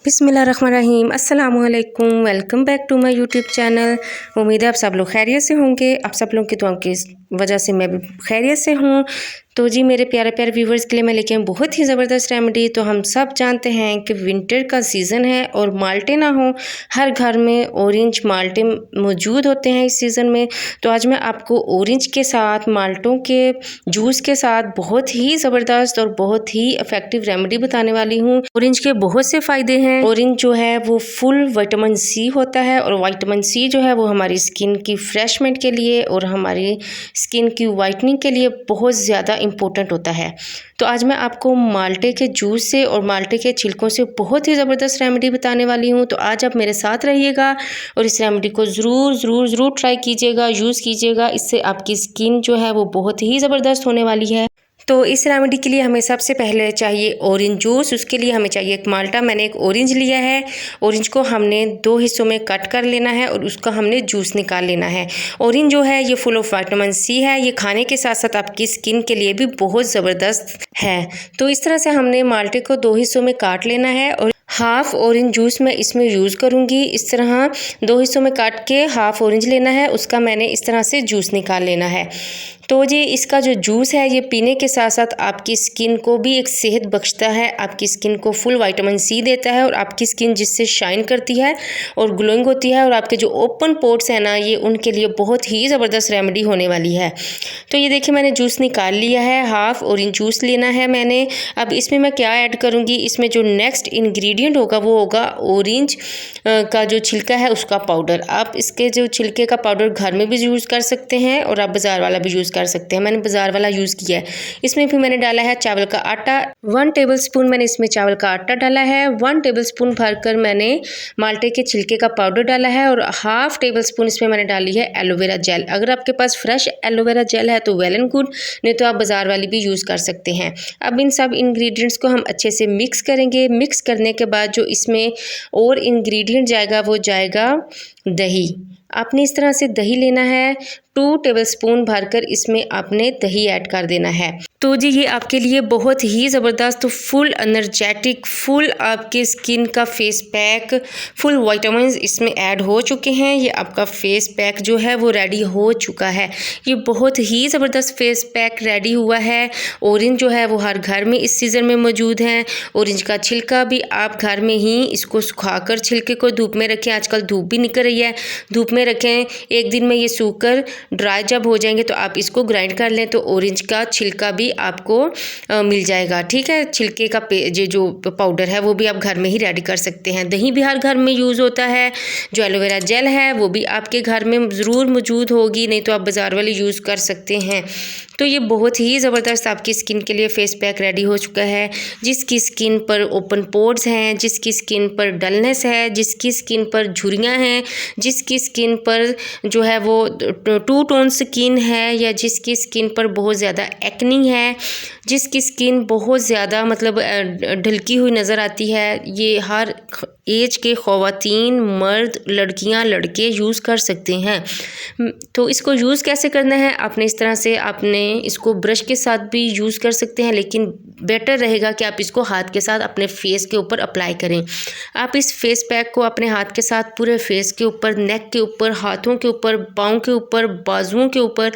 बिस्मिल्लाहिर्रहमानिर्रहीम, अस्सलाम वालेकुम। Welcome back to my YouTube channel. उम्मीद है आप सब लोग खैरियत से होंगे। आप सब लोगों की दुआओं की वजह से मैं भी खैरियत से हूँ। तो जी मेरे प्यारे प्यारे व्यूवर्स के लिए मैं लेके आई बहुत ही ज़बरदस्त रेमेडी। तो हम सब जानते हैं कि विंटर का सीज़न है और माल्टे ना हो, हर घर में ऑरेंज माल्टे मौजूद होते हैं इस सीज़न में। तो आज मैं आपको ऑरेंज के साथ माल्टों के जूस के साथ बहुत ही ज़बरदस्त और बहुत ही इफ़ेक्टिव रेमेडी बताने वाली हूँ। ऑरेंज के बहुत से फ़ायदे हैं। ऑरेंज जो है वो फुल विटामिन सी होता है और विटामिन सी जो है वो हमारी स्किन की फ्रेशमेंट के लिए और हमारी स्किन की वाइटनिंग के लिए बहुत ज़्यादा इम्पोर्टेंट होता है। तो आज मैं आपको माल्टे के जूस से और माल्टे के छिलकों से बहुत ही ज़बरदस्त रेमेडी बताने वाली हूँ। तो आज आप मेरे साथ रहिएगा और इस रेमेडी को ज़रूर ट्राई कीजिएगा, यूज़ कीजिएगा। इससे आपकी स्किन जो है वो बहुत ही ज़बरदस्त होने वाली है। तो इस रेमेडी के लिए हमें सबसे पहले चाहिए ऑरेंज जूस। उसके लिए हमें चाहिए एक माल्टा। मैंने एक ऑरेंज लिया है। ऑरेंज को हमने 2 हिस्सों में कट कर लेना है और उसका हमने जूस निकाल लेना है। ऑरेंज जो है ये फुल ऑफ विटामिन सी है। ये खाने के साथ साथ आपकी स्किन के लिए भी बहुत ज़बरदस्त है। तो इस तरह से हमने माल्टे को 2 हिस्सों में काट लेना है और हाफ ऑरेंज जूस मैं इसमें यूज़ करूँगी। इस तरह 2 हिस्सों में काट के हाफ ऑरेंज लेना है, उसका मैंने इस तरह से जूस निकाल लेना है। तो जी इसका जो जूस है ये पीने के साथ साथ आपकी स्किन को भी एक सेहत बख्शता है। आपकी स्किन को फुल विटामिन सी देता है और आपकी स्किन जिससे शाइन करती है और ग्लोइंग होती है और आपके जो ओपन पोर्ट्स हैं ना, ये उनके लिए बहुत ही ज़बरदस्त रेमेडी होने वाली है। तो ये देखिए मैंने जूस निकाल लिया है। हाफ ऑरेंज जूस लेना है मैंने। अब इसमें मैं क्या ऐड करूँगी, इसमें जो नेक्स्ट इंग्रेडिएंट होगा वो होगा ऑरेंज का जो छिलका है उसका पाउडर। आप इसके जो छिलके का पाउडर घर में भी यूज़ कर सकते हैं और आप बाज़ार वाला भी यूज़ कर सकते हैं। मैंने बाज़ार वाला यूज़ किया है। इसमें भी मैंने डाला है चावल का आटा। 1 टेबलस्पून मैंने इसमें चावल का आटा डाला है। 1 टेबलस्पून भरकर मैंने माल्टे के छिलके का पाउडर डाला है और हाफ टेबलस्पून इसमें मैंने डाली है एलोवेरा जेल। अगर आपके पास फ्रेश एलोवेरा जेल है तो वेल एंड गुड, नहीं तो आप बाज़ार वाली भी यूज़ कर सकते हैं। अब इन सब इंग्रेडिएंट्स को हम अच्छे से मिक्स करेंगे। मिक्स करने के बाद जो इसमें और इंग्रेडिएंट जाएगा वो जाएगा दही। आपने इस तरह से दही लेना है। 2 टेबलस्पून भरकर इसमें आपने दही ऐड कर देना है। तो जी ये आपके लिए बहुत ही ज़बरदस्त फुल एनर्जेटिक फुल आपके स्किन का फेस पैक, फुल विटामिन्स इसमें ऐड हो चुके हैं। ये आपका फेस पैक जो है वो रेडी हो चुका है। ये बहुत ही ज़बरदस्त फेस पैक रेडी हुआ है। ऑरेंज जो है वो हर घर में इस सीज़न में मौजूद है। ऑरेंज का छिलका भी आप घर में ही इसको सुखाकर छिलके को धूप में रखें। आजकल धूप भी निकल रही है, धूप में रखें। एक दिन में ये सूख कर ड्राई जब हो जाएंगे तो आप इसको ग्राइंड कर लें तो ऑरेंज का छिलका भी आपको मिल जाएगा। ठीक है, छिलके का जो पाउडर है वो भी आप घर में ही रेडी कर सकते हैं। दही भी हर घर में यूज़ होता है। जो एलोवेरा जेल है वो भी आपके घर में ज़रूर मौजूद होगी, नहीं तो आप बाज़ार वाली यूज़ कर सकते हैं। तो ये बहुत ही ज़बरदस्त आपकी स्किन के लिए फेस पैक रेडी हो चुका है। जिसकी स्किन पर ओपन पोर्स हैं, जिसकी स्किन पर डलनेस है, जिसकी स्किन पर झुर्रियाँ हैं, जिसकी स्किन पर जो है वो 2 टोन स्किन है, या जिसकी स्किन पर बहुत ज़्यादा एक्नी है, जिसकी स्किन बहुत ज़्यादा मतलब ढलकी हुई नज़र आती है, ये हर एज के ख़वातीन, मर्द, लड़कियां, लड़के यूज़ कर सकते हैं। तो इसको यूज़ कैसे करना है, आपने इस तरह से आपने इसको ब्रश के साथ भी यूज़ कर सकते हैं, लेकिन बेटर रहेगा कि आप इसको हाथ के साथ अपने फेस के ऊपर अप्लाई करें। आप इस फेस पैक को अपने हाथ के साथ पूरे फेस के ऊपर, नेक के ऊपर, हाथों के ऊपर, पाँव के ऊपर, बाजुओं के ऊपर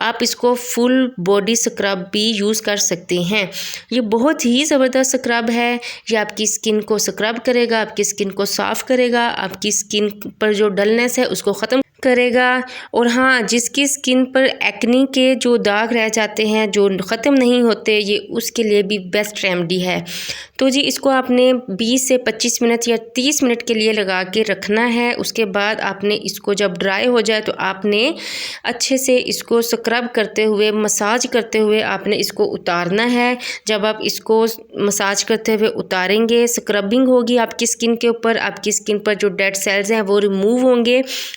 आप इसको फुल बॉडी स्क्रब भी यूज़ कर सकते हैं। ये बहुत ही ज़बरदस्त स्क्रब है। ये आपकी स्किन को स्क्रब करेगा, आपकी स्किन को साफ़ करेगा, आपकी स्किन पर जो डलनेस है उसको ख़त्म करेगा। और हाँ, जिसकी स्किन पर एक्नी के जो दाग रह जाते हैं जो ख़त्म नहीं होते, ये उसके लिए भी बेस्ट रेमेडी है। तो जी इसको आपने 20 से 25 मिनट या 30 मिनट के लिए लगा के रखना है। उसके बाद आपने इसको जब ड्राई हो जाए तो आपने अच्छे से इसको स्क्रब करते हुए, मसाज करते हुए आपने इसको उतारना है। जब आप इसको मसाज करते हुए उतारेंगे, स्क्रबिंग होगी आपकी स्किन के ऊपर, आपकी स्किन पर जो डेड सेल्स हैं वो रिमूव होंगे,